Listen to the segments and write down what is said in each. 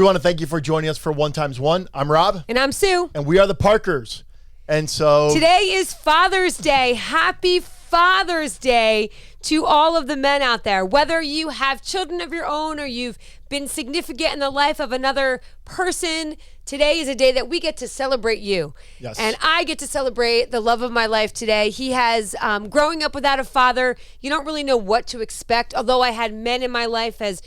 We want to thank you for joining us for 1x1. I'm Rob. And I'm Sue. And we are the Parkers. And so today is Father's Day. Happy Father's Day to all of the men out there. Whether you have children of your own or you've been significant in the life of another person, today is a day that we get to celebrate you. Yes. And I get to celebrate the love of my life today. He has, growing up without a father, you don't really know what to expect. Although I had men in my life as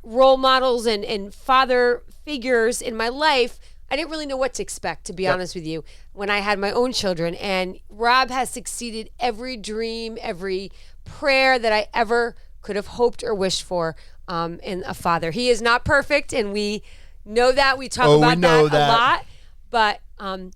role models and father figures in my life, I didn't really know what to expect, to be honest with you, when I had my own children. And Rob has succeeded every dream, every prayer that I ever could have hoped or wished for in a father. He is not perfect, and we know that. We talk about that a lot. But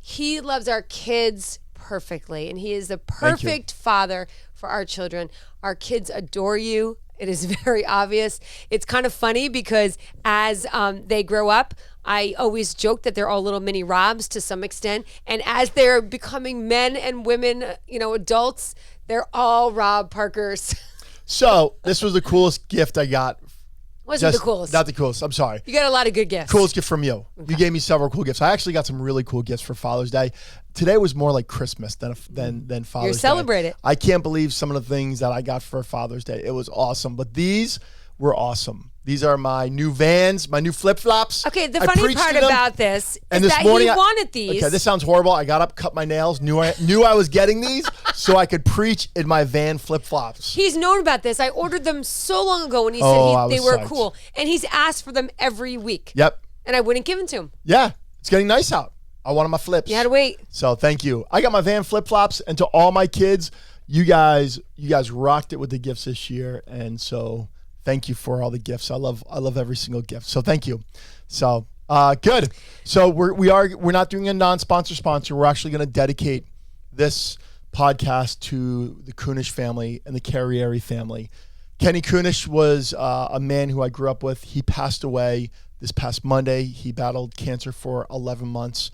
he loves our kids perfectly, and he is the perfect father for our children. Our kids adore you. It is very obvious. It's kind of funny because as they grow up, I always joke that they're all little mini Robs to some extent. And as they're becoming men and women, adults, they're all Rob Parkers. So this was the coolest gift I got. Wasn't the coolest. Not the coolest. I'm sorry. You got a lot of good gifts. Coolest gift from you. Okay. You gave me several cool gifts. I actually got some really cool gifts for Father's Day. Today was more like Christmas than Father's Day. You're celebrating. I can't believe some of the things that I got for Father's Day. It was awesome. But these were awesome. These are my new Vans, my new flip-flops. Okay, the funny part about this is that he wanted these. Okay, this sounds horrible. I got up, cut my nails, knew I was getting these so I could preach in my Van flip-flops. He's known about this. I ordered them so long ago, and he said they were cool. And he's asked for them every week. Yep. And I wouldn't give them to him. Yeah, it's getting nice out. I wanted my flips. You had to wait. So thank you. I got my Van flip-flops, and to all my kids, you guys rocked it with the gifts this year, and so thank you for all the gifts. I love every single gift. So thank you. So good. So we're not doing a non-sponsor sponsor. We're actually going to dedicate this podcast to the Kunish family and the Carriere family. Kenny Kunish was a man who I grew up with. He passed away this past Monday. He battled cancer for 11 months.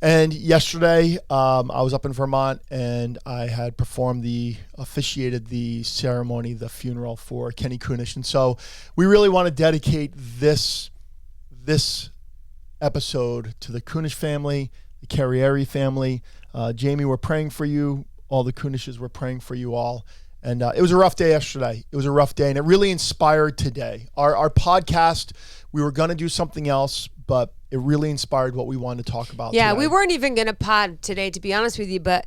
And yesterday, I was up in Vermont, and I had officiated the ceremony, the funeral for Kenny Kunish. And so we really want to dedicate this episode to the Kunish family, the Carriere family. Jamie, we're praying for you. All the Kunishes, we're praying for you all. And it was a rough day yesterday. It was a rough day, and it really inspired today. Our podcast, we were going to do something else, but it really inspired what we wanted to talk about today. We weren't even going to pod today, to be honest with you, but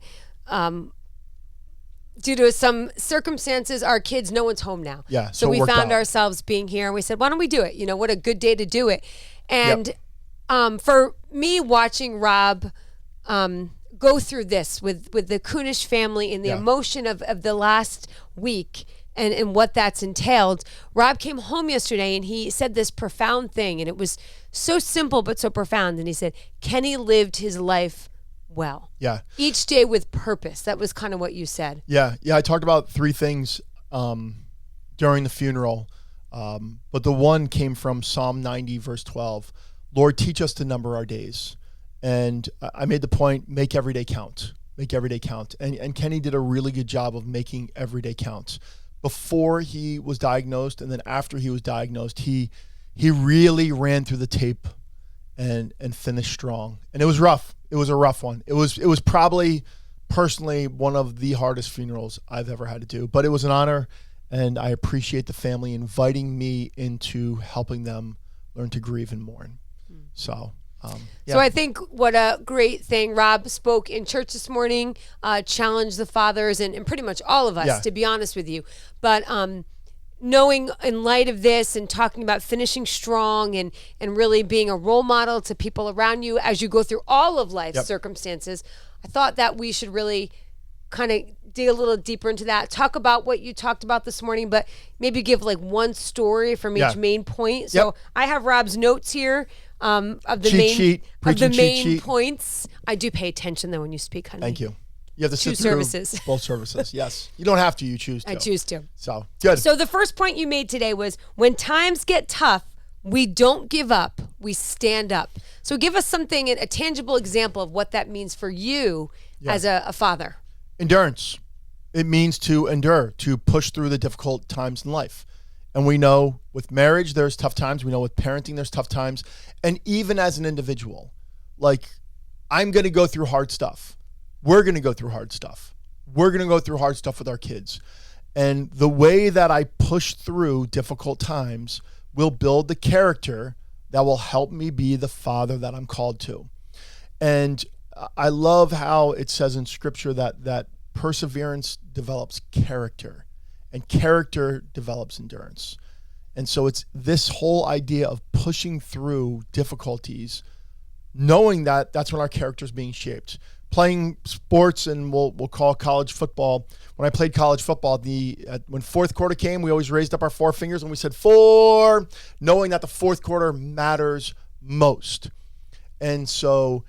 due to some circumstances, our kids, no one's home now. Yeah, so we found ourselves being here, and we said, why don't we do it? What a good day to do it. And for me, watching Rob go through this with the Kunish family and the emotion of the last week and what that's entailed. Rob came home yesterday and he said this profound thing, and it was so simple but so profound. And he said, Kenny lived his life well. Yeah. Each day with purpose. That was kind of what you said. Yeah. I talked about three things during the funeral, but the one came from Psalm 90, verse 12. Lord, teach us to number our days. And I made the point, make every day count. Make every day count. And Kenny did a really good job of making every day count. Before he was diagnosed and then after he was diagnosed, he really ran through the tape and finished strong. And it was rough. It was a rough one. It was probably personally one of the hardest funerals I've ever had to do. But it was an honor, and I appreciate the family inviting me into helping them learn to grieve and mourn. So I think what a great thing. Rob spoke in church this morning, challenged the fathers and pretty much all of us, to be honest with you. But knowing in light of this and talking about finishing strong and really being a role model to people around you as you go through all of life's circumstances, I thought that we should really kind of dig a little deeper into that, talk about what you talked about this morning, but maybe give like one story from each main point. So I have Rob's notes here of the main points. I do pay attention though when you speak, honey. Thank you. You have to choose sit through services. Both services. Yes. You don't have to, you choose to. I choose to. So good. So the first point you made today was when times get tough, we don't give up, we stand up. So give us something, a tangible example of what that means for you as a father. Endurance. It means to endure, to push through the difficult times in life. And we know with marriage, there's tough times. We know with parenting, there's tough times. And even as an individual, like, I'm going to go through hard stuff. We're going to go through hard stuff. We're going to go through hard stuff with our kids. And the way that I push through difficult times will build the character that will help me be the father that I'm called to. And I love how it says in scripture that perseverance develops character and character develops endurance. And so it's this whole idea of pushing through difficulties, knowing that that's when our character is being shaped. Playing sports, and we'll call college football. When I played college football, when fourth quarter came, we always raised up our four fingers and we said 4, knowing that the fourth quarter matters most. And so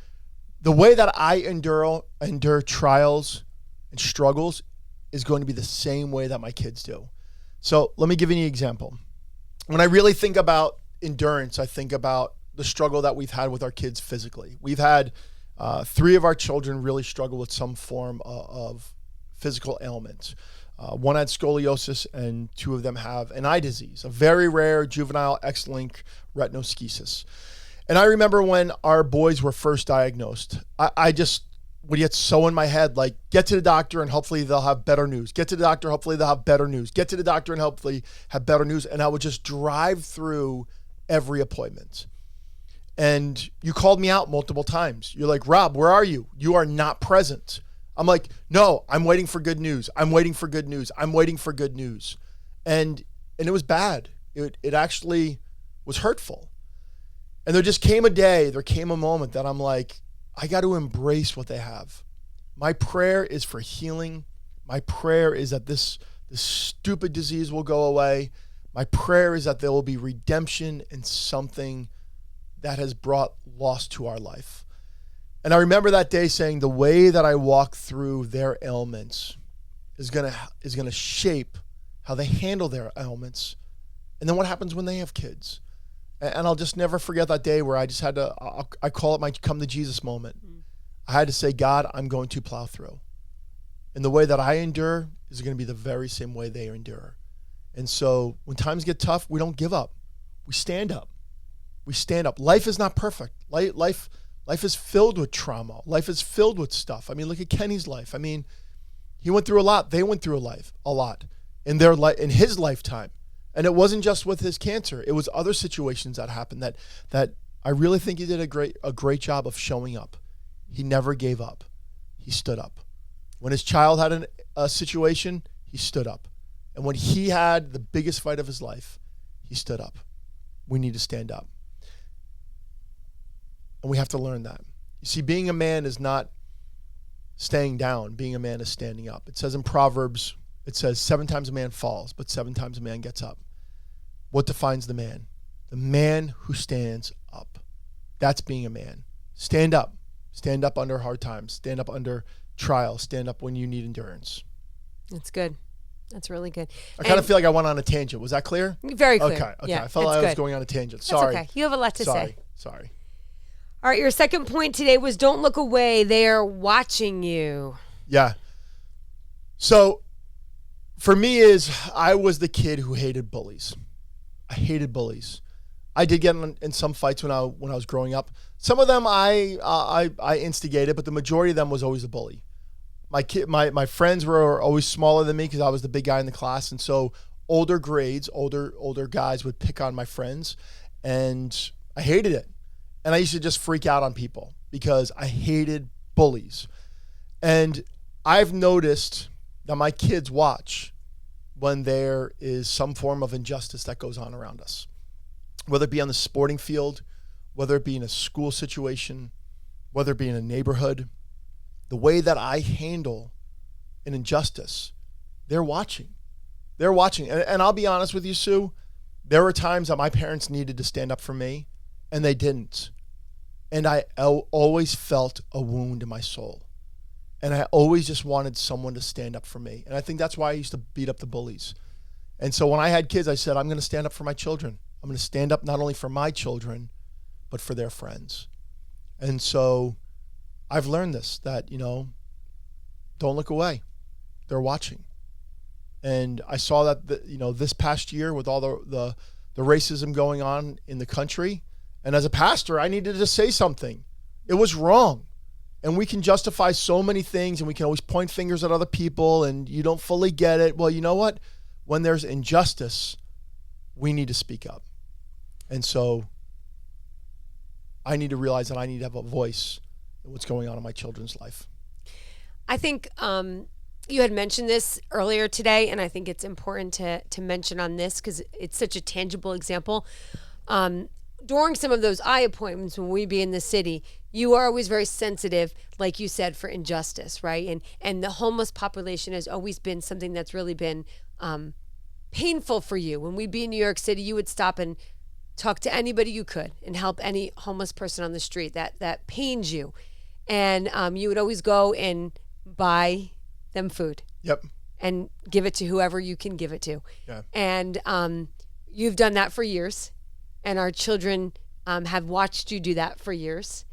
the way that I endure trials and struggles is going to be the same way that my kids do. So let me give you an example. When I really think about endurance, I think about the struggle that we've had with our kids physically. We've had 3 of our children really struggle with some form of physical ailment. One had scoliosis and 2 of them have an eye disease, a very rare juvenile X-linked retinoschisis. And I remember when our boys were first diagnosed, I just would get so in my head, like, get to the doctor and hopefully they'll have better news. Get to the doctor, hopefully they'll have better news. Get to the doctor and hopefully have better news. And I would just drive through every appointment. And you called me out multiple times. You're like, Rob, where are you? You are not present. I'm like, no, I'm waiting for good news. I'm waiting for good news. I'm waiting for good news. And it was bad. It actually was hurtful. And there came a moment that I'm like, I got to embrace what they have. My prayer is for healing. My prayer is that this stupid disease will go away. My prayer is that there will be redemption in something that has brought loss to our life. And I remember that day saying, the way that I walk through their ailments is gonna shape how they handle their ailments, and then what happens when they have kids. And I'll just never forget that day where I just had to, I call it my come to Jesus moment. I had to say, God, I'm going to plow through. And the way that I endure is going to be the very same way they endure. And so when times get tough, we don't give up. We stand up. We stand up. Life is not perfect. Life is filled with trauma. Life is filled with stuff. I mean, look at Kenny's life. I mean, he went through a lot. They went through a lot in his lifetime. And it wasn't just with his cancer. It was other situations that happened that I really think he did a great job of showing up. He never gave up. He stood up. When his child had a situation, he stood up. And when he had the biggest fight of his life, he stood up. We need to stand up. And we have to learn that. You see, being a man is not staying down. Being a man is standing up. It says in Proverbs, it says 7 times a man falls, but 7 times a man gets up. What defines the man? The man who stands up. That's being a man. Stand up. Stand up under hard times. Stand up under trials. Stand up when you need endurance. That's good. That's really good. I kind of feel like I went on a tangent. Was that clear? Very clear. Okay. Yeah, I felt like I was going on a tangent. Sorry. That's okay. You have a lot to say. Sorry. All right. Your second point today was don't look away. They're watching you. Yeah. So for me I was the kid who hated bullies. I hated bullies. I did get in some fights when I was growing up. Some of them I instigated, but the majority of them was always a bully. My friends were always smaller than me because I was the big guy in the class, and so older guys would pick on my friends, and I hated it. And I used to just freak out on people because I hated bullies. And I've noticed that my kids watch when there is some form of injustice that goes on around us, whether it be on the sporting field, whether it be in a school situation, whether it be in a neighborhood. The way that I handle an injustice, they're watching. They're watching. And I'll be honest with you, Sue, there were times that my parents needed to stand up for me, and they didn't. And I always felt a wound in my soul. And I always just wanted someone to stand up for me. And I think that's why I used to beat up the bullies. And so when I had kids, I said, I'm going to stand up for my children. I'm going to stand up not only for my children, but for their friends. And so I've learned this, that, don't look away. They're watching. And I saw that, this past year with all the racism going on in the country. And as a pastor, I needed to say something. It was wrong. And we can justify so many things, and we can always point fingers at other people, and you don't fully get it. Well, you know what? When there's injustice, we need to speak up. And so I need to realize that I need to have a voice in what's going on in my children's life. I think you had mentioned this earlier today, and I think it's important to mention on this because it's such a tangible example. During some of those eye appointments when we be in the city, you are always very sensitive, like you said, for injustice, right? And the homeless population has always been something that's really been painful for you. When we be in New York City, you would stop and talk to anybody you could and help any homeless person on the street that pains you. And you would always go and buy them food. Yep. And give it to whoever you can give it to. Yeah. And you've done that for years. And our children have watched you do that for years.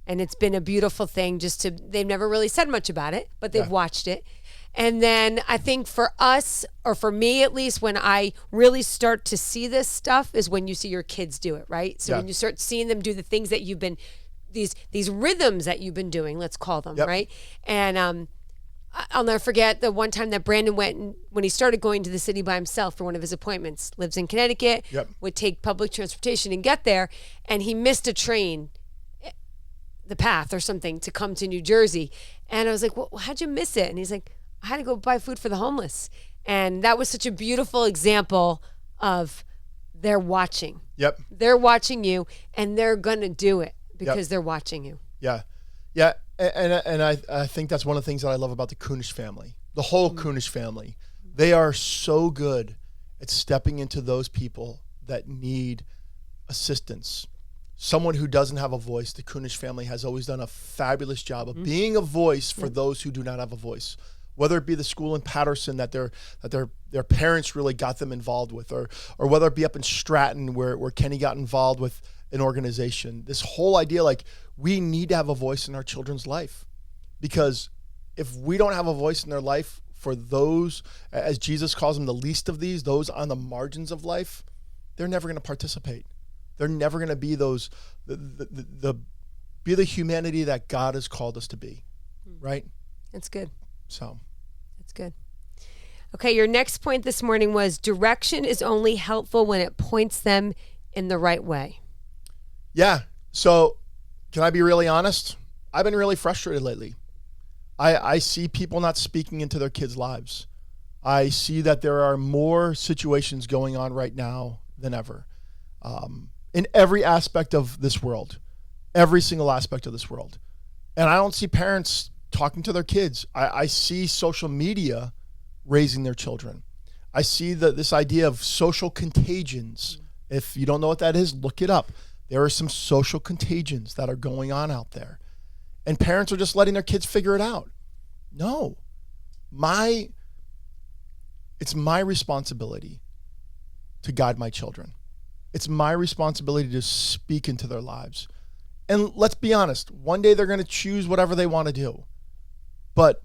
And it's been a beautiful thing they've never really said much about it, but they've watched it. And then I think for us, or for me at least, when I really start to see this stuff is when you see your kids do it, right? So when you start seeing them do the things that you've been, these rhythms that you've been doing, let's call them, right? And I'll never forget the one time that Brandon went when he started going to the city by himself for one of his appointments. Lives in Connecticut, would take public transportation and get there, and he missed a train, the path or something, to come to New Jersey. And I was like, well, how'd you miss it? And he's like, I had to go buy food for the homeless. And that was such a beautiful example of they're watching. Yep. They're watching you, and they're going to do it because they're watching you. Yeah. Yeah. And I think that's one of the things that I love about the Kunish family, the whole Kunish family. They are so good at stepping into those people that need assistance. Someone who doesn't have a voice. The Kunish family has always done a fabulous job of being a voice for those who do not have a voice. Whether it be the school in Patterson that their parents really got them involved with, or whether it be up in Stratton where Kenny got involved with an organization. This whole idea, like, we need to have a voice in our children's life, because if we don't have a voice in their life for those, as Jesus calls them, the least of these, those on the margins of life, they're never going to participate. They're never going to be those, be the humanity that God has called us to be, right? That's good. So. That's good. Okay, your next point this morning was direction is only helpful when it points them in the right way. Yeah. So can I be really honest? I've been really frustrated lately. I see people not speaking into their kids' lives. I see that there are more situations going on right now than ever. In every aspect of this world, every single aspect of this world. And I don't see parents talking to their kids. I see social media raising their children. I see this idea of social contagions. If you don't know what that is, look it up. There are some social contagions that are going on out there. And parents are just letting their kids figure it out. No. It's my responsibility to guide my children. It's my responsibility to speak into their lives. And let's be honest, one day they're going to choose whatever they want to do. But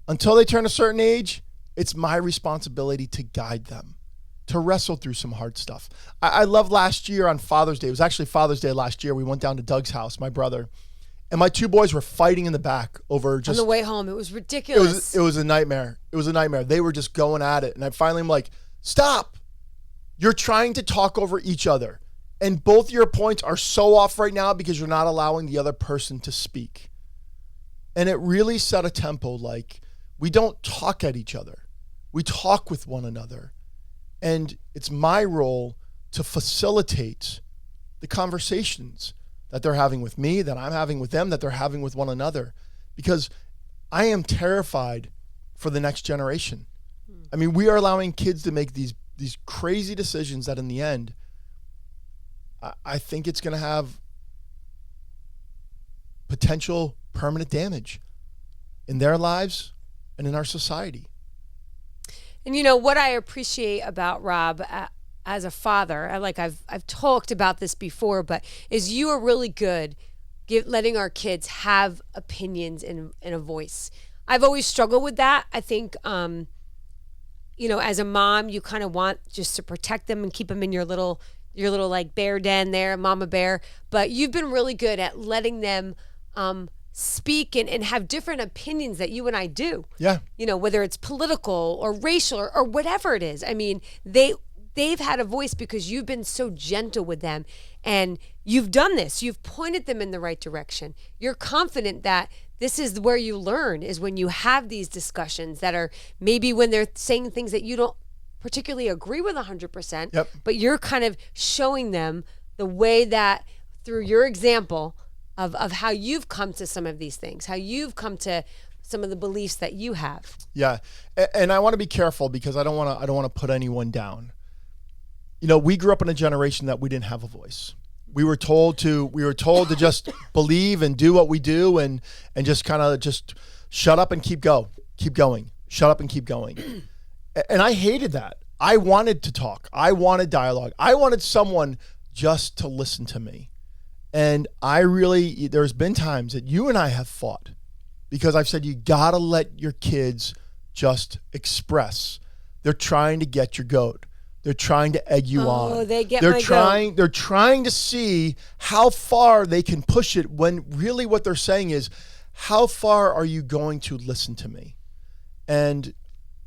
until they turn a certain age, it's my responsibility to guide them, to wrestle through some hard stuff. I love last year on Father's Day. It was actually Father's Day last year. We went down to Doug's house, my brother, and my two boys were fighting in the back over just... On the way home. It was ridiculous. It was a nightmare. It was a nightmare. They were just going at it. And I finally am like, stop. You're trying to talk over each other. And both your points are so off right now because you're not allowing the other person to speak. And it really set a tempo. Like, we don't talk at each other. We talk with one another. And it's my role to facilitate the conversations that they're having with me, that I'm having with them, that they're having with one another. Because I am terrified for the next generation. I mean, we are allowing kids to make these crazy decisions that in the end, I think it's going to have potential permanent damage in their lives and in our society. And you know what I appreciate about Rob as a father, I've talked about this before, but is you are really good letting our kids have opinions and a voice. I've always struggled with that. I think as a mom, you kind of want just to protect them and keep them in your little like bear den there, mama bear. But you've been really good at letting them speak and have different opinions that you and I do. Yeah. Whether it's political or racial or whatever it is. I mean, they've had a voice because you've been so gentle with them, and you've done this. You've pointed them in the right direction. You're confident that this is where you learn, is when you have these discussions that are maybe when they're saying things that you don't particularly agree with 100%, Yep. but you're kind of showing them the way that through your example of how you've come to some of these things, how you've come to some of the beliefs that you have. Yeah. And I want to be careful because I don't want to put anyone down. We grew up in a generation that we didn't have a voice. We were told to to just believe and do what we do and just kind of just shut up and keep going. Shut up and keep going. And I hated that. I wanted to talk. I wanted dialogue. I wanted someone just to listen to me. And there's been times that you and I have fought because I've said, you gotta let your kids just express. They're trying to get your goat. They're trying to egg you on. Oh, they get they're my trying. goat. They're trying to see how far they can push it when really what they're saying is, how far are you going to listen to me? And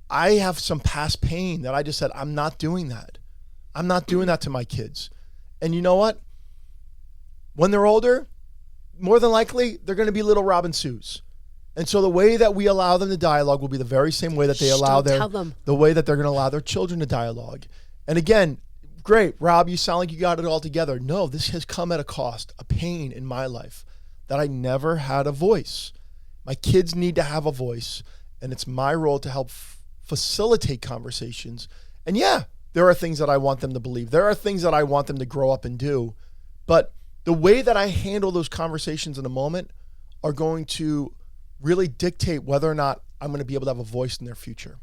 I have some past pain that I just said, I'm not doing that. I'm not doing that to my kids. And you know what? When they're older, more than likely, they're going to be little Robin Sues. And so the way that we allow them to dialogue will be the very same way that they allow the way that they're going to allow their children to dialogue. And again, great, Rob, you sound like you got it all together. No, this has come at a cost, a pain in my life that I never had a voice. My kids need to have a voice, and it's my role to help facilitate conversations. And yeah, there are things that I want them to believe. There are things that I want them to grow up and do. But the way that I handle those conversations in a moment are going to really dictate whether or not I'm going to be able to have a voice in their future.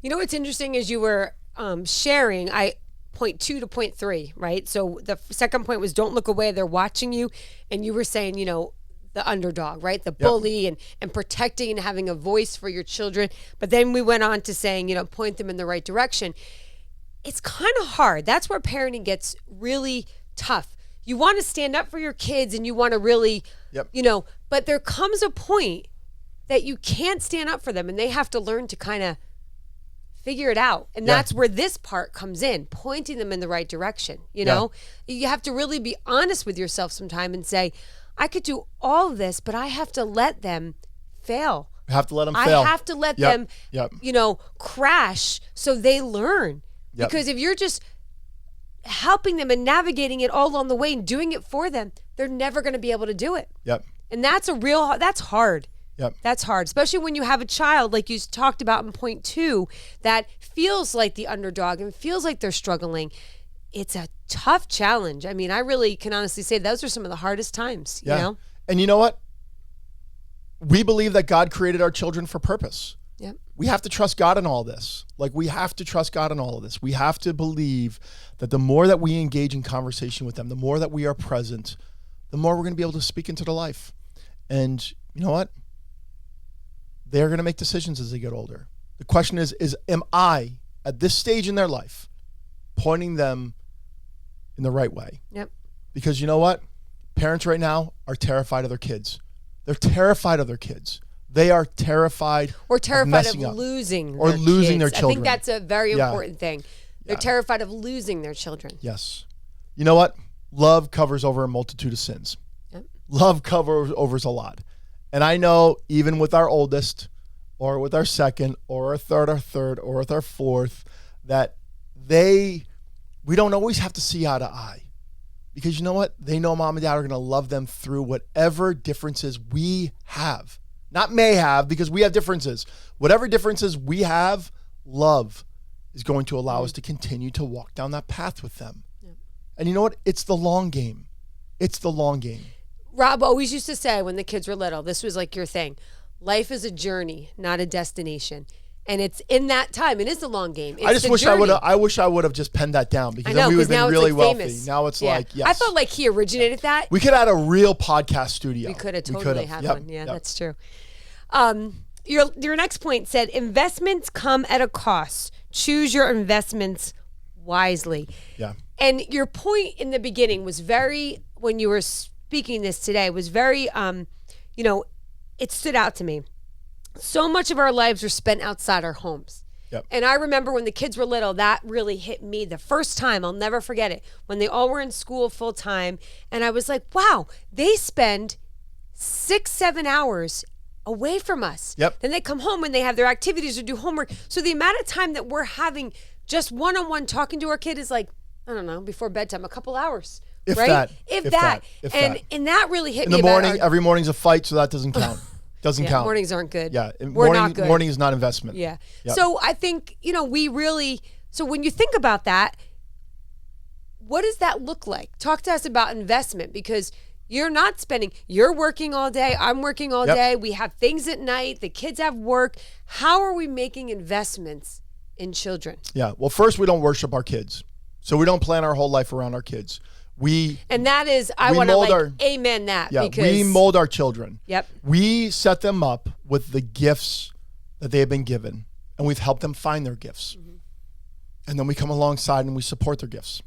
What's interesting as you were sharing, point 2 to point 3, right? So the second point was don't look away, they're watching you. And you were saying, the underdog, right? The bully and protecting and having a voice for your children. But then we went on to saying, point them in the right direction. It's kind of hard. That's where parenting gets really tough. You want to stand up for your kids and you want to really, but there comes a point that you can't stand up for them and they have to learn to kind of figure it out. And that's where this part comes in, pointing them in the right direction. You have to really be honest with yourself sometime and say, I could do all of this, but I have to let them fail. You have to let them fail. I have to let them, crash so they learn. Yep. Because if you're just helping them and navigating it all along the way and doing it for them, they're never going to be able to do it. Yep. And that's hard. Yep. That's hard, especially when you have a child, like you talked about in point 2, that feels like the underdog and feels like they're struggling. It's a tough challenge. I mean, I really can honestly say those are some of the hardest times, you know? And you know what? We believe that God created our children for purpose. Yep. We have to trust God in all this. We have to trust God in all of this. We have to believe that the more that we engage in conversation with them, the more that we are present, the more we're going to be able to speak into their life. And you know what? They're going to make decisions as they get older. The question is am I, at this stage in their life, pointing them in the right way? Yep. Because you know what? Parents right now are terrified of their kids. They're terrified of their kids. They are terrified or terrified of losing their children. I think that's a very important thing. They're terrified of losing their children. Yes. You know what? Love covers over a multitude of sins. Yep. Love covers a lot. And I know even with our oldest or with our second or our third or with our fourth, that we don't always have to see eye to eye. Because you know what? They know mom and dad are going to love them through whatever differences we have. Not may have, because we have differences. Whatever differences we have, love is going to allow us to continue to walk down that path with them. Yeah. And you know what? It's the long game. It's the long game. Rob always used to say when the kids were little, this was like your thing, life is a journey, not a destination. And it's in that time. It is a long game. It's I wish I would have just penned that down, because then we would have been really wealthy. Famous. Now it's like, yes. I thought like he originated that. We could have had a real podcast studio. We could have totally had one. Yeah, that's true. your next point said investments come at a cost. Choose your investments wisely. Yeah. And your point in the beginning was very, when you were speaking this today, was very, it stood out to me. So much of our lives are spent outside our homes. Yep. And I remember when the kids were little, that really hit me the first time. I'll never forget it. When they all were in school full time. And I was like, wow, they spend 6-7 hours away from us. Yep. Then they come home and they have their activities or do homework. So the amount of time that we're having just one-on-one talking to our kid is like, I don't know, before bedtime, a couple hours. If right? that. If If that. that. If and that. and that really hit In me the about morning, every morning's a fight, so that doesn't count. Doesn't count. Mornings aren't good. Yeah. We're not good. Morning is not investment. Yeah. Yep. So I think, we really, so when you think about that, what does that look like? Talk to us about investment, because you're working all day. I'm working all Yep. day. We have things at night. The kids have work. How are we making investments in children? Yeah. Well, first, we don't worship our kids. So we don't plan our whole life around our kids. And that is, I want to amen that. Yeah, because we mold our children. Yep. We set them up with the gifts that they have been given, and we've helped them find their gifts. Mm-hmm. And then we come alongside and we support their gifts.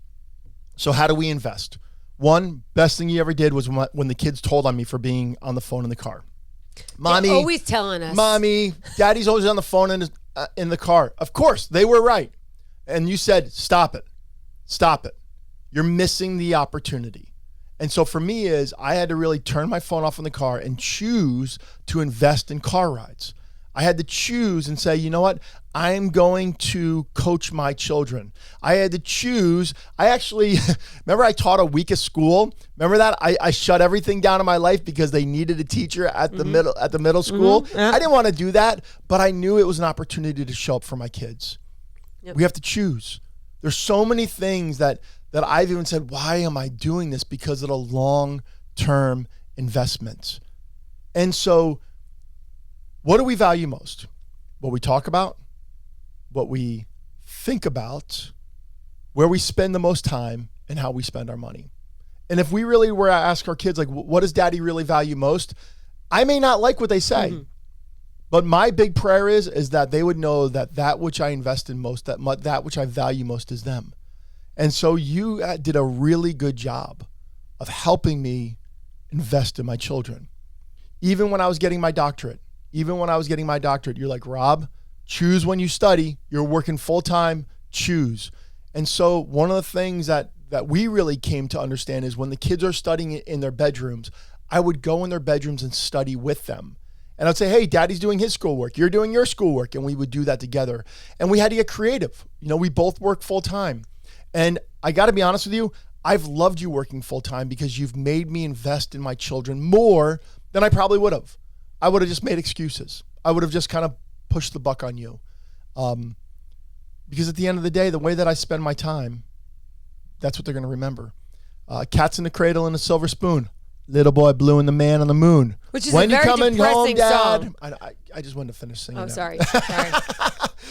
So how do we invest? One, best thing you ever did was when the kids told on me for being on the phone in the car. Mommy, they're always telling us. Mommy, Daddy's always on the phone in the car. Of course, they were right. And you said, stop it. Stop it. You're missing the opportunity. And so for me I had to really turn my phone off in the car and choose to invest in car rides. I had to choose and say, you know what? I'm going to coach my children. I had to choose. I actually, remember I taught a week of school? Remember that? I shut everything down in my life because they needed a teacher at the middle school. Mm-hmm. Yeah. I didn't want to do that, but I knew it was an opportunity to show up for my kids. Yep. We have to choose. There's so many things that I've even said, why am I doing this? Because of the long-term investments. And so what do we value most? What we talk about, what we think about, where we spend the most time, and how we spend our money. And if we really were to ask our kids, like, what does Daddy really value most? I may not like what they say, mm-hmm. but my big prayer is that they would know that which I invest in most, that which I value most is them. And so you did a really good job of helping me invest in my children. Even when I was getting my doctorate, you're like, Rob, choose when you study. You're working full time, choose. And so one of the things that we really came to understand is when the kids are studying in their bedrooms, I would go in their bedrooms and study with them. And I'd say, hey, Daddy's doing his schoolwork. You're doing your schoolwork. And we would do that together. And we had to get creative. We both work full time. And I got to be honest with you, I've loved you working full time because you've made me invest in my children more than I probably would have. I would have just made excuses. I would have just kind of pushed the buck on you. Because at the end of the day, the way that I spend my time, that's what they're going to remember. Cats in the Cradle and a Silver Spoon. Little Boy Blue and the Man on the Moon. Which is when a very you coming home, Dad? song. I just wanted to finish singing. Oh, that. sorry.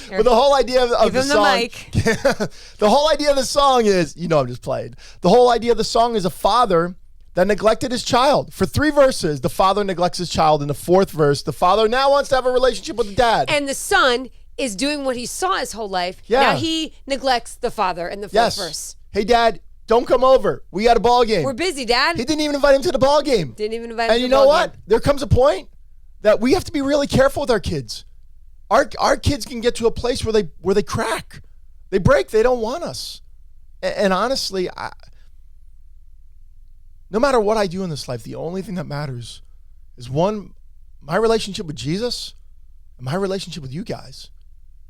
But the whole idea of Give the him song, the mic. the whole idea of the song is, I'm just playing. The whole idea of the song is a father that neglected his child. For 3 verses, the father neglects his child. In the 4th verse, the father now wants to have a relationship with the dad. And the son is doing what he saw his whole life. Yeah. Now he neglects the father in the 4th verse. Hey, Dad, don't come over. We got a ball game. We're busy, Dad. He didn't even invite him to the ball game. Didn't even invite him And to you the know ball what? game. There comes a point that we have to be really careful with our kids. Our kids can get to a place where they crack. They break. They don't want us. And honestly, no matter what I do in this life, the only thing that matters is, one, my relationship with Jesus and my relationship with you guys.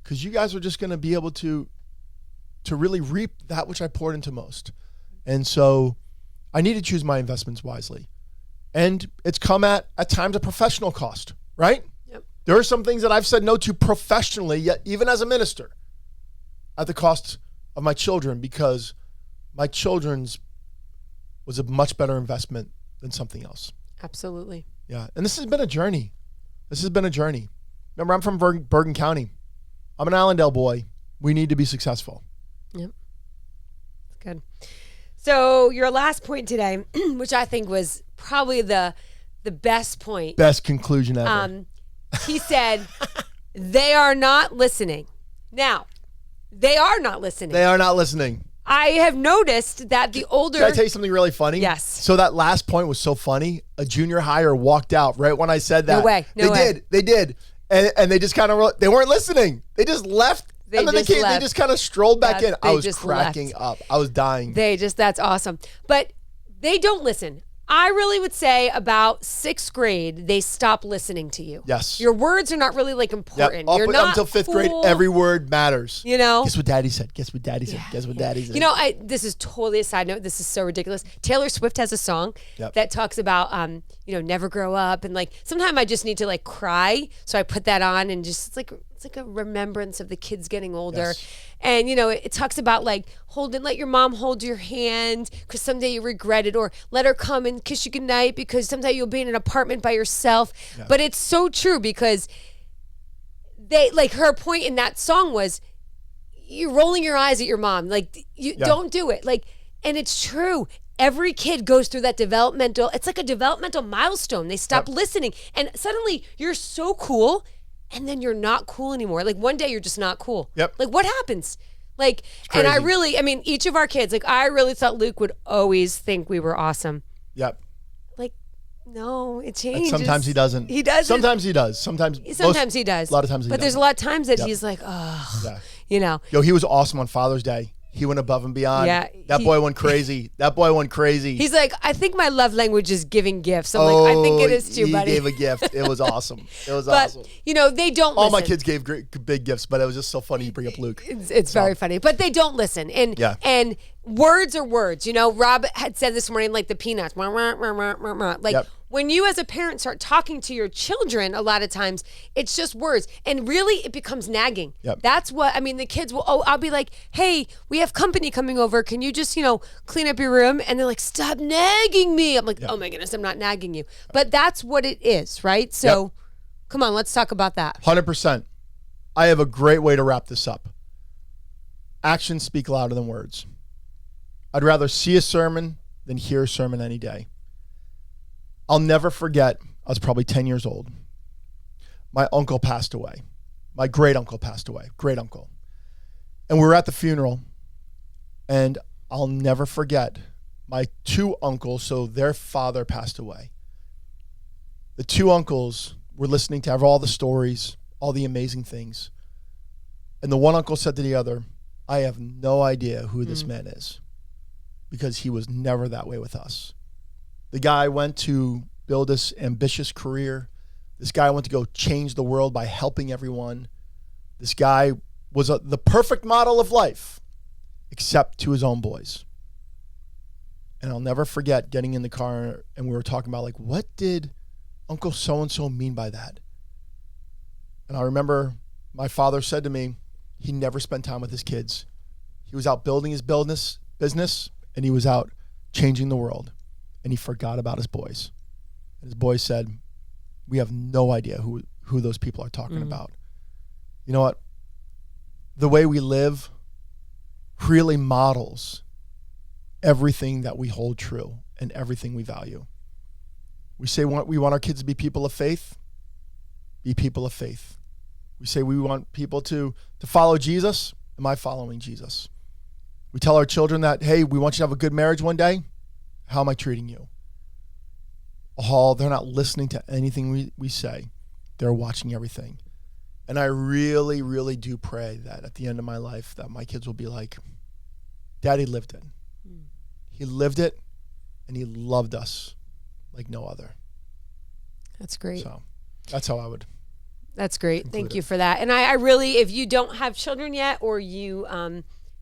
Because you guys are just going to be able to really reap that which I poured into most. And so I need to choose my investments wisely. And it's come at times a professional cost, right? Yep. There are some things that I've said no to professionally, yet even as a minister, at the cost of my children, because my children's was a much better investment than something else. Absolutely. Yeah. And this has been a journey. Remember, I'm from Bergen County. I'm an Allendale boy. We need to be successful. Yep. That's good. So your last point today, which I think was probably the best point. Best conclusion ever. He said, they are not listening. Now, they are not listening. They are not listening. I have noticed that the older... Can I tell you something really funny? Yes. So that last point was so funny. A junior higher walked out right when I said that. No way. They did. And they just kind of, they weren't listening. They just left. And then they just kind of strolled back in. I was cracking up. I was dying. That's awesome. But they don't listen. I really would say about 6th grade, they stop listening to you. Yes. Your words are not really like important. You're not until 5th grade, every word matters. You know? Guess what daddy said? Guess what daddy said? Guess what daddy said? You know, this is totally a side note. This is so ridiculous. Taylor Swift has a song that talks about, never grow up. And like, sometimes I just need to like cry. So I put that on and just, it's like a remembrance of the kids getting older. Yes. And, it talks about like let your mom hold your hand because someday you regret it, or let her come and kiss you goodnight because someday you'll be in an apartment by yourself. Yeah. But it's so true because her point in that song was you're rolling your eyes at your mom. Like don't do it. Like, and it's true. Every kid goes through that it's like a developmental milestone. They stop listening and suddenly you're so cool. And then you're not cool anymore. Like one day you're just not cool. Yep. Like what happens? Like, and each of our kids, like I really thought Luke would always think we were awesome. Yep. Like, no, it changes. And sometimes he doesn't. He doesn't. Sometimes he does. Sometimes he does. A lot of times he does. But there's a lot of times that he's like, Yo, he was awesome on Father's Day. He went above and beyond. Yeah, that boy went crazy. He's like, I think my love language is giving gifts. I'm like, I think it is too, buddy. He gave a gift. It was awesome. But, they don't All listen. my kids gave big gifts, but it was just so funny you bring up Luke. It's very funny. But they don't listen. And words are words. Rob had said this morning, like the peanuts. Like, when you as a parent start talking to your children, a lot of times it's just words. And really it becomes nagging. Yep. That's what, the kids will, I'll be like, hey, we have company coming over. Can you just, clean up your room? And they're like, stop nagging me. I'm like, oh my goodness, I'm not nagging you. But that's what it is, right? So come on, let's talk about that. 100%. I have a great way to wrap this up. Actions speak louder than words. I'd rather see a sermon than hear a sermon any day. I'll never forget, I was probably 10 years old. My uncle passed away. My great uncle passed away. Great uncle. And we were at the funeral, and I'll never forget my 2 uncles, so their father passed away. The 2 uncles were listening to all the stories, all the amazing things. And the one uncle said to the other, I have no idea who this man is, because he was never that way with us. The guy went to build this ambitious career. This guy went to go change the world by helping everyone. This guy was the perfect model of life, except to his own boys. And I'll never forget getting in the car and we were talking about, like, what did Uncle so-and-so mean by that? And I remember my father said to me, he never spent time with his kids. He was out building his business, and he was out changing the world. And he forgot about his boys. And his boys said, we have no idea who those people are talking about. You know what? The way we live really models everything that we hold true and everything we value. We say we want our kids to be people of faith. Be people of faith. We say we want people to follow Jesus. Am I following Jesus? We tell our children that, hey, we want you to have a good marriage one day. How am I treating you? They're not listening to anything we say. They're watching everything. And I really, really do pray that at the end of my life that my kids will be like, Daddy lived it. He lived it, and he loved us like no other. That's great. So that's how I would. That's great. Thank you for that. And I really, if you don't have children yet, or you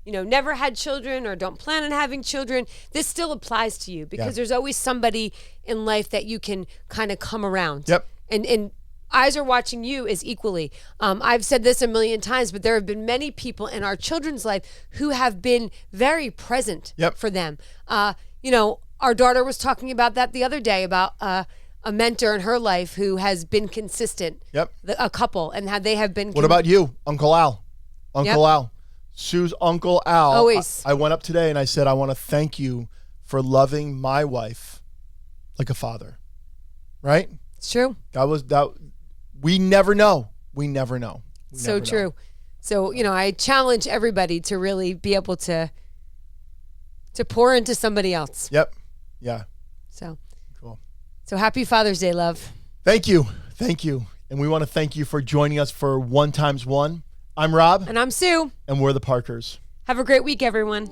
never had children or don't plan on having children, this still applies to you, because there's always somebody in life that you can kind of come around. Yep. And eyes are watching you as equally. I've said this a million times, but there have been many people in our children's life who have been very present for them. Our daughter was talking about that the other day, about a mentor in her life who has been consistent. Yep. A couple, and how they have been. What about you, Uncle Al? Al. Sue's Uncle Al. Always. I went up today and I said, I want to thank you for loving my wife like a father. Right? It's true. we never know. We never know. We So never true. know. So, I challenge everybody to really be able to pour into somebody else. Yep. Yeah. So Cool. So happy Father's Day, love. Thank you. Thank you. And we want to thank you for joining us for 1x1. I'm Rob. And I'm Sue. And we're the Parkers. Have a great week, everyone.